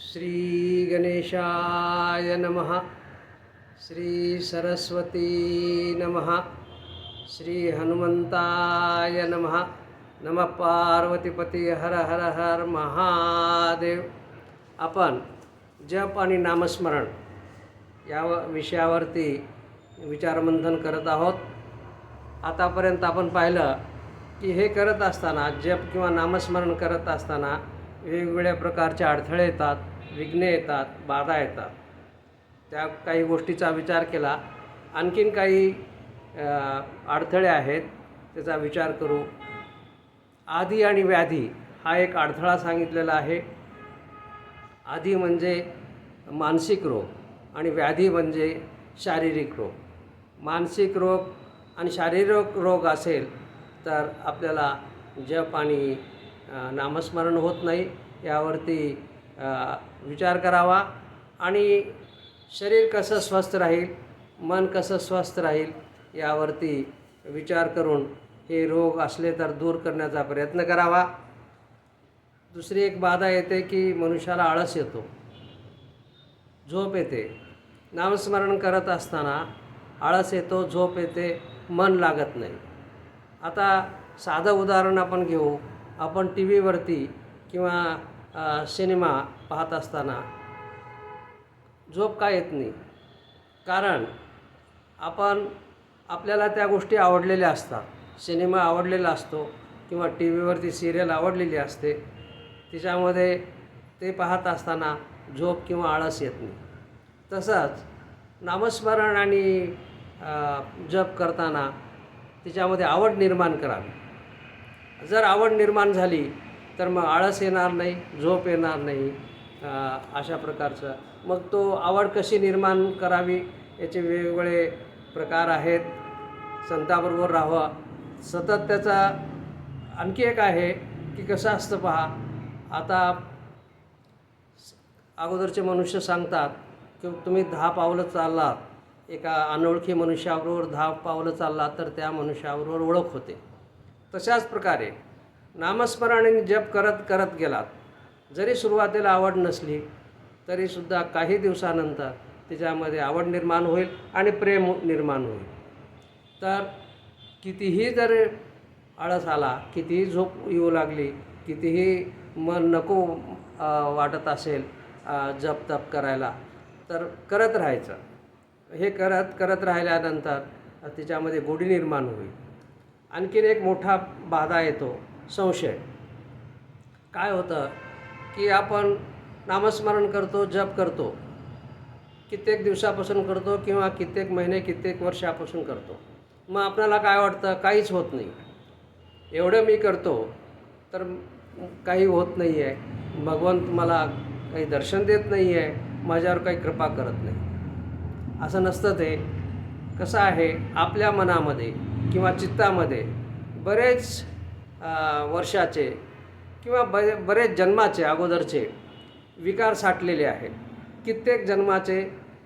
श्री गणेशाय नमः। श्री सरस्वती नमः। श्री हनुमंताय नमः। नमः पार्वतीपती हर हर हर महादेव। आपण जप आणि नामस्मरण या विषयावरती विचारमंथन करत आहोत। आतापर्यंत आपण पाहिलं की हे करत असताना, जप किंवा नामस्मरण करत असताना वेगवेगळ्या प्रकारचे अडथळे येतात, विघ्ने येतात, बाधा येतात। त्या काही गोष्टीचा विचार केला। आणखीन काही अडथळे आहेत, त्याचा विचार करू। आदी आणि व्याधी हा एक अडथळा सांगितलेला आहे। आदी म्हणजे मानसिक रोग आणि व्याधी म्हणजे शारीरिक रोग। मानसिक रोग आणि शारीरिक रोग असेल तर आपल्याला जप आणि नामस्मरण होत नाही, यावरती विचार करावा। आणि शरीर कसं स्वस्थ राहील, मन कसं स्वस्थ राहील यावरती विचार करून हे रोग असले तर दूर करण्याचा प्रयत्न करावा। दुसरी एक बाधा येते की मनुष्याला आळस येतो, झोप येते। नामस्मरण करत असताना आळस येतो, झोप येते, मन लागत नाही। आता साधं उदाहरण आपण घेऊ। आपण टी व्हीवरती किंवा सिनेमा पाहत असताना झोप का येत नाही? कारण आपल्याला त्या गोष्टी आवडलेल्या असतात। सिनेमा आवडलेला असतो किंवा टी व्हीवरती सिरियल आवडलेली असते, तिच्यामध्ये ते पाहत असताना झोप किंवा आळस येत नाही। तसंच नामस्मरण आणि जप करताना तिच्यामध्ये आवड निर्माण करावी। जर आवड निर्माण झाली तर मग आळस येणार नाही, झोप येणार नाही। अशा प्रकारचं मग तो आवड कशी निर्माण करावी याचे वेगवेगळे प्रकार आहेत। संताबरोबर राहावं सतत। त्याचा आणखी एक आहे की कसं असतं पहा। आता अगोदरचे मनुष्य सांगतात की तुम्ही 10 पावलं चाललात, एका अनोळखी मनुष्याबरोबर 10 पावलं चाललात तर त्या मनुष्याबरोबर ओळख होते। तशाच प्रकारे नामस्मरण आणि जप करत करत गेलात, जरी सुरुवातीला आवड नसली तरीसुद्धा काही दिवसानंतर त्याच्यामध्ये आवड निर्माण होईल आणि प्रेम निर्माण होईल। तर कितीही जर आळस आला, कितीही झोप येऊ लागली, कितीही मन नको वाटत असेल जप तप करायला, तर करत राहायचं। हे करत राहिल्यानंतर त्याच्यामध्ये गोडी निर्माण होईल। आणखीन एक मोठा बाधा येतो, संशय। काय होतं की आपण नामस्मरण करतो, जप करतो, कित्येक दिवसापासून करतो किंवा कित्येक महिने कित्येक वर्षापासून करतो। मग आपल्याला काय वाटतं, काहीच होत नाही। एवढं मी करतो तर काही होत नाही आहे, भगवंत मला काही दर्शन देत नाही आहे, माझ्यावर काही कृपा करत नाही। असं नसतं ते। कसं आहे, आपल्या मनामध्ये किंवा चित्तामध्ये बरेच वर्षाचे किंवा बरेच जन्माचे अगोदरचे विकार साठलेले आहेत। कित्येक जन्माचे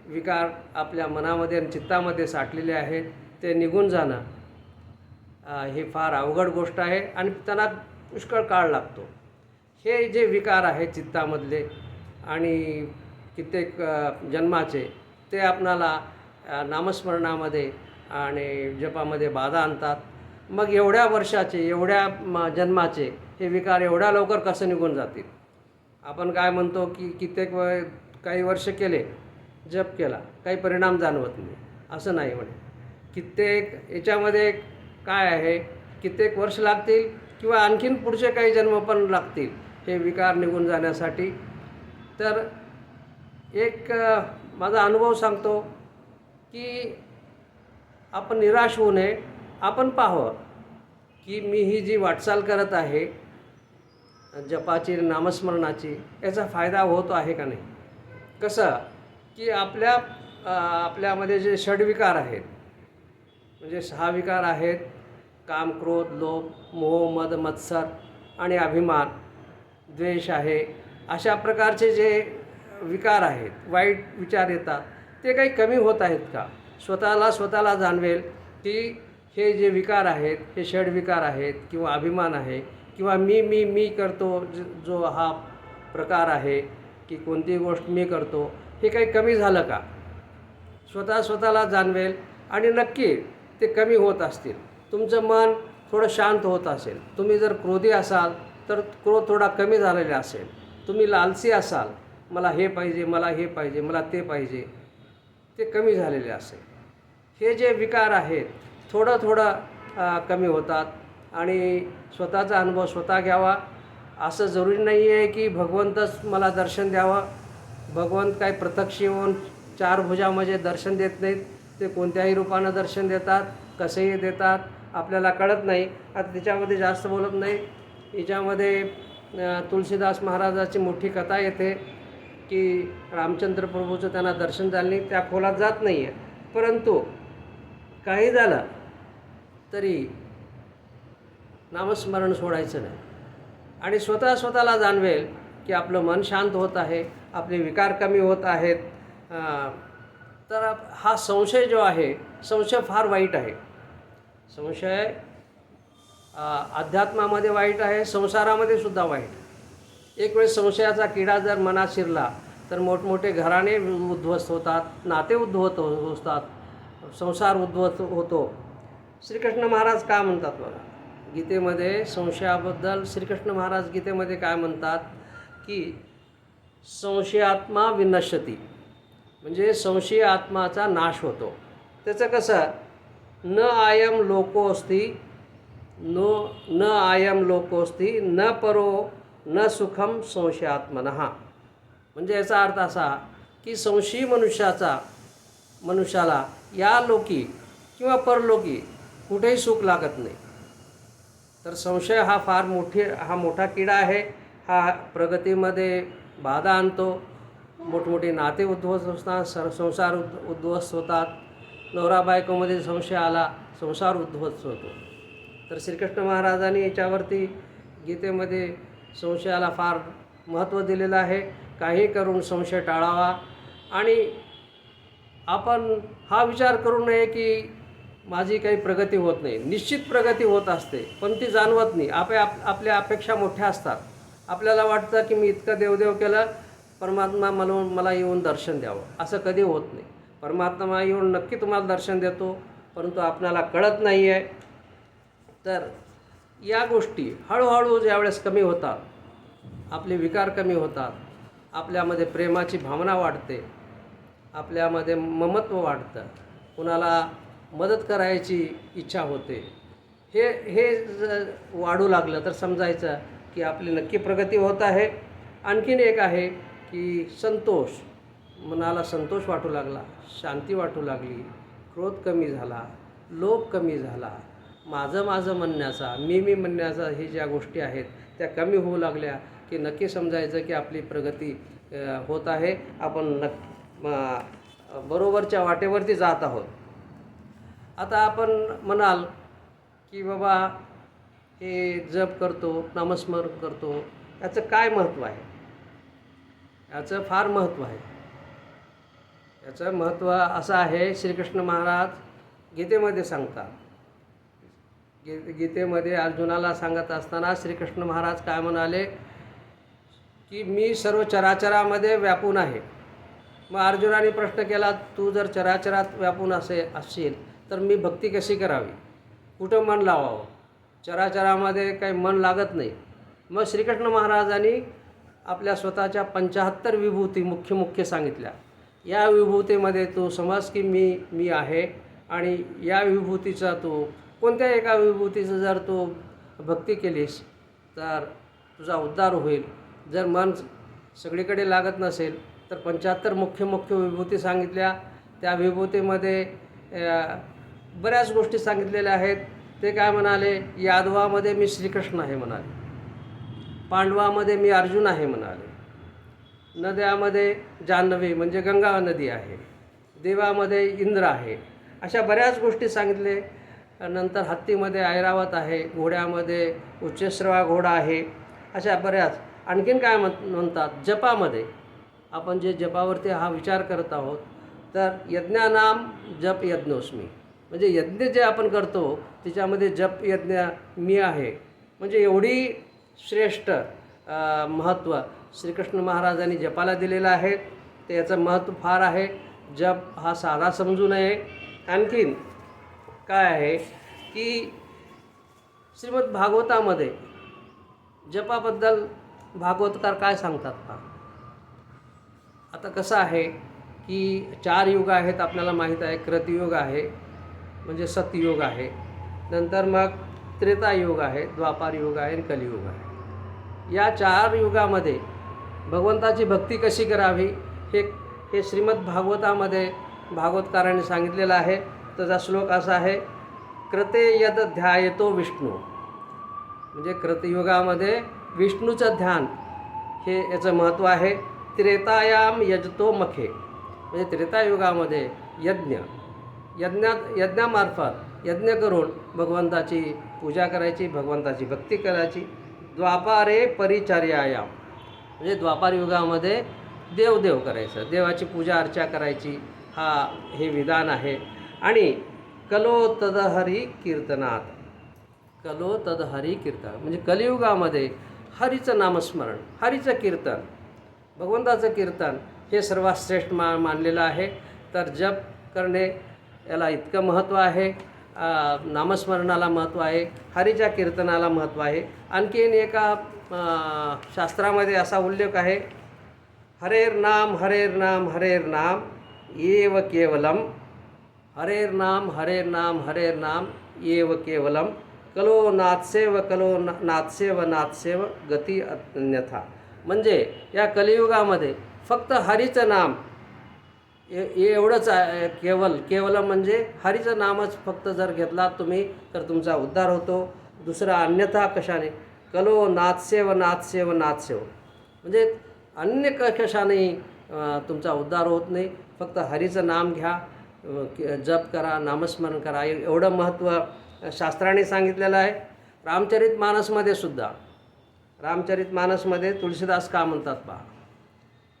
विकार आपल्या मनामध्ये आणि चित्तामध्ये साठलेले आहेत। ते निघून जाणं ही फार अवघड गोष्ट आहे आणि त्यांना पुष्कळ काळ लागतो। हे जे विकार आहेत चित्तामधले आणि कित्येक जन्माचे, ते आपणाला नामस्मरणामध्ये आणि जपामध्ये बाधा आणतात। मग एवढ्या वर्षाचे, एवढ्या जन्माचे हे विकार एवढ्या लवकर कसं निघून जातील? आपण काय म्हणतो की काही वर्ष केले, जप केला, काही परिणाम जाणवत नाही, असं नाही म्हणे। कित्येक याच्यामध्ये काय आहे, कित्येक वर्ष लागतील किंवा आणखीन पुढचे काही जन्म पण लागतील हे विकार निघून जाण्यासाठी। तर एक माझा अनुभव सांगतो की आपण निराश होऊ नये। आपण पाहावं की मी ही जी वाटचाल करत आहे जपाची, नामस्मरणाची, याचा फायदा होतो आहे का नाही। कसं की आपल्यामध्ये जे षड्विकार आहेत, म्हणजे 6 विकार आहेत, काम, क्रोध, लोभ, मोह, मद, मत्सर आणि अभिमान, द्वेष आहे। अशा प्रकारचे जे विकार आहेत, वाईट विचार येतात, ते काही कमी होत आहेत का? स्वतःला जाणवेल की हे जे विकार आहेत, हे षड्विकार आहेत किंवा अभिमान आहे किंवा मी करतो जो हा प्रकार आहे, की कोणती गोष्ट मी करतो हे काही कमी झालं का, स्वतःला जाणवेल आणि नक्की ते कमी होत असतील. तुमचं मन थोडं शांत होत असेल. तुम्ही जर क्रोधी असाल तर क्रोध थोडा कमी झालेला असेल. तुम्ही लालसी असाल, मला हे पाहिजे, मला हे पाहिजे, मला ते पाहिजे, ते कमी झालेले असेल. हे जे विकार आहेत थोडं कमी होतात. आणि स्वतःचा अनुभव स्वतः घ्यावा. असं जरुरी नाही आहे की भगवंतच मला दर्शन द्यावं. भगवंत काही प्रत्यक्ष येऊन चार भुजामध्ये दर्शन देत नाहीत. ते कोणत्याही रूपानं दर्शन देतात, कसेही देतात, आपल्याला कळत नाही. आता त्याच्यामध्ये जास्त बोलत नाही. याच्यामध्ये तुलसीदास महाराजाची मोठी कथा येते की रामचंद्र प्रभूचं त्यांना दर्शन झालं नाही. त्या खोलात जात नाही आहे. परंतु काही झालं तरी नामस्मरण सोडायचं नाही. आणि स्वतःला जाणवेल की आपलं मन शांत होत आहे, आपले विकार कमी होत आहेत. तर हा संशय जो आहे, संशय फार वाईट आहे. संशय अध्यात्मामध्ये वाईट आहे, संसारामध्ये सुद्धा वाईट. एक वेळेस संशयाचा किडा जर मनात शिरला तर मोठमोठे घराणे उद्ध्वस्त होतात, नाते उद्ध्वस्त होतात, संसार उद्ध्वस्त होतो. श्रीकृष्ण महाराज काय म्हणतात बघा गीतेमध्ये संशयाबद्दल. श्रीकृष्ण महाराज गीतेमध्ये काय म्हणतात की संशयात्मा विनश्यती, म्हणजे संशय आत्माचा नाश होतो. त्याचं कसं, न आयम लोकोस्ति न आयम लोकोस्ति न परो न सुखम संशयात्मनः. म्हणजे याचा अर्थ असा की संशयी मनुष्याला या लोकी किंवा परलोकी कुठेही सुख लागत नाही. तर संशय हा फार मोठा किडा आहे. हा प्रगतीमध्ये बाधा आणतो. मोठमोठे नाते उद्ध्वस्त होतात, संसार उद्ध्वस्त होतात. नवरा बायकोमध्ये संशय आला, संसार उद्ध्वस्त होतो. तर श्रीकृष्ण महाराजांनी याच्यावरती गीतेमध्ये संशयाला फार महत्त्व दिलेलं आहे. काही करून संशय टाळावा. आणि आपण हा विचार करू नये की माझी काही प्रगती होत नाही. निश्चित प्रगती होत असते, पण ती जाणवत नाही. आपल्या अपेक्षा मोठ्या असतात. आपल्याला वाटतं की मी इतकं देवदेव केलं, परमात्मा मला येऊन दर्शन द्यावं. असं कधी होत नाही. परमात्मा येऊन नक्की तुम्हाला दर्शन देतो, परंतु आपल्याला कळत नाही आहे. तर या गोष्टी हळूहळू ज्यावेळेस कमी होतात, आपले विकार कमी होतात, आपल्यामध्ये प्रेमाची भावना वाढते, आपल्यामध्ये ममत्व वाढतं, कुणाला मदत करायची इच्छा होते. हे जर वाढू लागलं तर समजायचं की आपली नक्की प्रगती होत आहे. आणखीन एक आहे की संतोष, मनाला संतोष वाटू लागला, शांती वाटू लागली, क्रोध कमी झाला, लोभ कमी झाला, माझं म्हणण्याचा, मी म्हणण्याचा, हे ज्या गोष्टी आहेत त्या कमी होऊ लागल्या की नक्की समजायचं की आपली प्रगती होत आहे. आपण बरोबरच्या वाटेवरती जात आहोत. आता आपण म्हणाल की बाबा हे जप करतो, नामस्मरण करतो, याचं काय महत्त्व आहे? याचं फार महत्त्व आहे. याचं महत्त्व असं आहे, श्रीकृष्ण महाराज गीतेमध्ये सांगतात. गीतेमध्ये अर्जुनाला सांगत असताना श्रीकृष्ण महाराज काय म्हणाले की मी सर्व चराचरामध्ये व्यापून आहे. मग अर्जुनाने प्रश्न केला, तू जर चराचरात व्यापून असशील तर मी भक्ती कशी करावी, कुठं मन लावावं? चराचरामध्ये काही मन लागत नाही. मग श्रीकृष्ण महाराजांनी आपल्या स्वतःच्या 75 विभूती मुख्य सांगितल्या. या विभूतीमध्ये तू समज की मी आहे, आणि या विभूतीचा तू कोणत्या एका विभूतीचं जर तू भक्ती केलीस तर तुझा उद्धार होईल. जर मन सगळीकडे लागत नसेल तर 75 मुख्य विभूती सांगितल्या. त्या विभूतीमध्ये बऱ्याच गोष्टी सांगितलेल्या आहेत. ते काय म्हणाले, यादवामध्ये मी श्रीकृष्ण आहे म्हणाले, पांडवामध्ये मी अर्जुन आहे म्हणाले, नद्यामध्ये जान्हवी म्हणजे गंगा नदी आहे, देवामध्ये इंद्र आहे, अशा बऱ्याच गोष्टी सांगितले. नंतर हत्तीमध्ये ऐरावत आहे, घोड्यामध्ये उच्चश्रवा घोडा आहे, अशा बऱ्याच. आणखीन काय म्हणतात, जपामध्ये आपण जे जपावरती हा विचार करत आहोत, तर यज्ञानाम जप यज्ञोस्मी, म्हणजे यज्ञ जे आपण करतो त्याच्यामध्ये जप यज्ञ मी आहे. म्हणजे एवढी श्रेष्ठ महत्त्व श्रीकृष्ण महाराजांनी जपाला दिलेलं आहे. ते याचं महत्त्व फार आहे. जप हा साधा समजू नये. आणखीन काय आहे की श्रीमद भागवतामध्ये जपाबद्दल भागवतकार काय सांगतात पहा. आता कसं आहे की 4 युग आहेत आपल्याला माहीत आहे. कृतयुग आहे म्हणजे सतयुग आहे, नंतर मग त्रेतायुग आहे, द्वापार युग आहे आणि कलियुग आहे. या 4 युगामध्ये भगवंताची भक्ती कशी करावी हे श्रीमद भागवतामध्ये भागवतकारांनी सांगितलेलं आहे. त्याचा श्लोक असा आहे, कृते यद ध्यायतो विष्णू, म्हणजे कृतयुगामध्ये विष्णूचं ध्यान हे याचं महत्त्व आहे. त्रेतायाम यजतो मखे, म्हणजे त्रेतायुगामध्ये यज्ञामार्फत यज्ञ करून भगवंताची पूजा करायची, भगवंताची भक्ती करायची. द्वापारे परिचर्यायाम, म्हणजे द्वापार युगामध्ये देवदेव करायचं, देवाची पूजा अर्चा करायची, हे विधान आहे. आणि कलो तदहरी कीर्तनात, कलो तदहरी कीर्तन, म्हणजे कलियुगामध्ये हरीचं नामस्मरण, हरीचं कीर्तन, भगवंताचं कीर्तन हे सर्वात श्रेष्ठ मानलेलं आहे. तर जप करणे याला इतकं महत्त्व आहे, नामस्मरणाला महत्त्व आहे, हरीच्या कीर्तनाला महत्त्व आहे. आणखीन एका शास्त्रामध्ये असा उल्लेख आहे, हरेर नाम हरेर नाम हरेर नाम एव केवलम, हरेर नाम हरेर नाम हरेर नाम एव केवलम, कलो नाथसेव कलो नाथसेव नाथसेव गती अन्यथा. म्हणजे या कलियुगामध्ये फक्त हरीचं नाम एवढंच आहे. केवलम म्हणजे हरीचं नामच फक्त जर घेतला तुम्ही तर तुमचा उद्धार होतो. दुसरा अन्यथा कशाने, कलो नाथसेव नाथसेव नाथसेव, म्हणजे अन्य कशानेही तुमचा उद्धार होत नाही. फक्त हरीचं नाम घ्या, जप करा, नामस्मरण करा, एवढं महत्त्व शास्त्राने सांगितलेलं आहे. रामचरित मानसमध्ये तुलसीदास का म्हणतात पहा,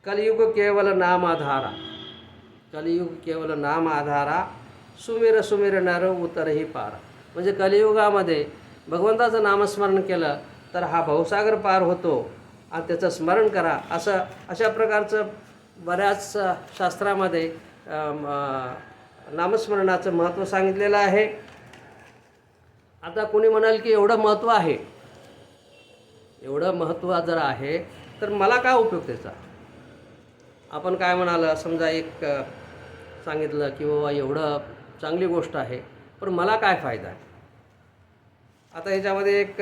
कलियुग केवल नाम आधारा, कलियुग केवल नाम आधारा, सुमिर सुमिर नर उतरही पारा. म्हणजे कलियुगामध्ये भगवंताचं नामस्मरण केलं तर हा भवसागर पार होतो आणि त्याचं स्मरण करा. अशा प्रकारचं बऱ्याच शास्त्रामध्ये नामस्मरणाचं महत्त्व सांगितलेलं आहे. आता कोणी म्हणाल की एवढं महत्त्व आहे, एवढं महत्त्व जर आहे तर मला काय उपयोग त्याचा. आपण काय म्हणालं, समजा एक सांगितलं की बाबा एवढं चांगली गोष्ट आहे, पण मला काय फायदा आहे. आता याच्यामध्ये एक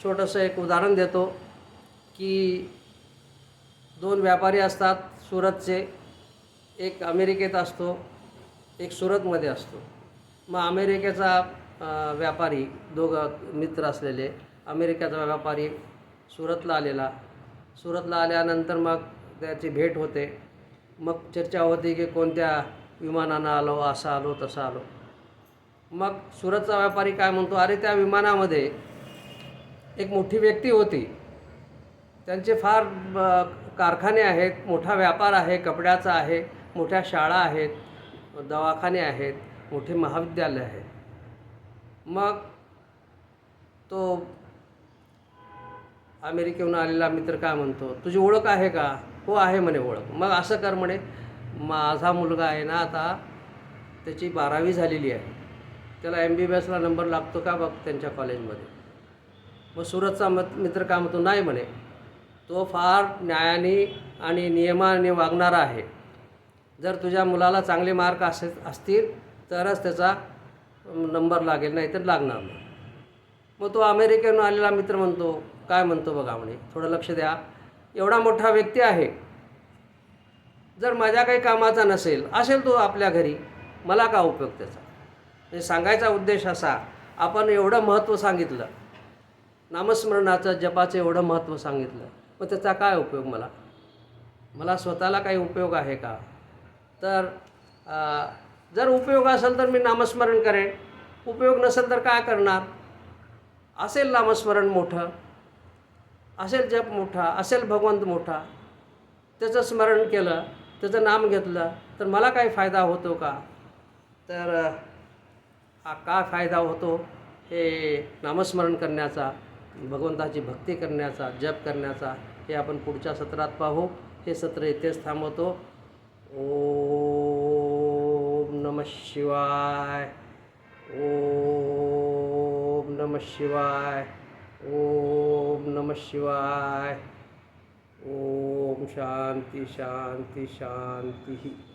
छोटंसं एक उदाहरण देतो की 2 व्यापारी असतात सुरतचे, एक अमेरिकेत असतो, एक सुरतमध्ये असतो. मग अमेरिकेचा व्यापारी, दोघं मित्र असलेले, अमेरिकेचा व्यापारी सुरतला आल्यानंतर मग त्याची भेट होते. मग चर्चा होती की कोणत्या विमानानं आलो, असं आलो तसं आलो. मग सुरतचा व्यापारी काय म्हणतो, अरे त्या विमानामध्ये एक मोठी व्यक्ती होती, त्यांचे फार कारखाने आहेत, मोठा व्यापार आहे, कपड्याचा आहे, मोठ्या शाळा आहेत, दवाखाने आहेत, मोठे महाविद्यालय आहेत. मग तो अमेरिकेहून आलेला मित्र काय म्हणतो, तुझी ओळख आहे का. हो आहे म्हणे ओळख. मग असं कर म्हणे, माझा मुलगा आहे ना आता त्याची 12वी झालेली आहे, त्याला MBBSला नंबर लागतो का बघ त्यांच्या कॉलेजमध्ये. मग सुरतचा मित्र काय म्हणतो, नाही म्हणे, तो फार न्यायाने आणि नियमाने वागणारा आहे, जर तुझ्या मुलाला चांगले मार्क असतील तरच त्याचा नंबर लागेल, नाही तर लागणार नाही. मग तो अमेरिकेहून आलेला मित्र म्हणतो, काय म्हणतो बघा म्हणे, थोडं लक्ष द्या, एवढा मोठा व्यक्ती आहे, जर माझ्या काही कामाचा असेल तो आपल्या घरी, मला का उपयोग त्याचा. म्हणजे सांगायचा उद्देश असा, आपण एवढं महत्त्व सांगितलं, नामस्मरणाचं जपाचं एवढं महत्त्व सांगितलं, मग त्याचा काय उपयोग. मला स्वतःला काही उपयोग आहे का. तर जर उपयोग असेल तर मी नामस्मरण करेन, उपयोग नसेल तर काय करणार. असेल नामस्मरण मोठं, असेल जप मोठा, असेल भगवंत मोठा, त्याचं स्मरण केलं, त्याचं नाम घेतलं तर मला काही फायदा होतो का. तर हा काय फायदा होतो हे नामस्मरण करण्याचा, भगवंताची भक्ती करण्याचा, जप करण्याचा हे आपण पुढच्या सत्रात पाहू. हे सत्र इथेच थांबवतो. ओम नमः शिवाय. ओम नमः शिवाय. ओम नमः शिवाय. ओम शांती शांती शांती.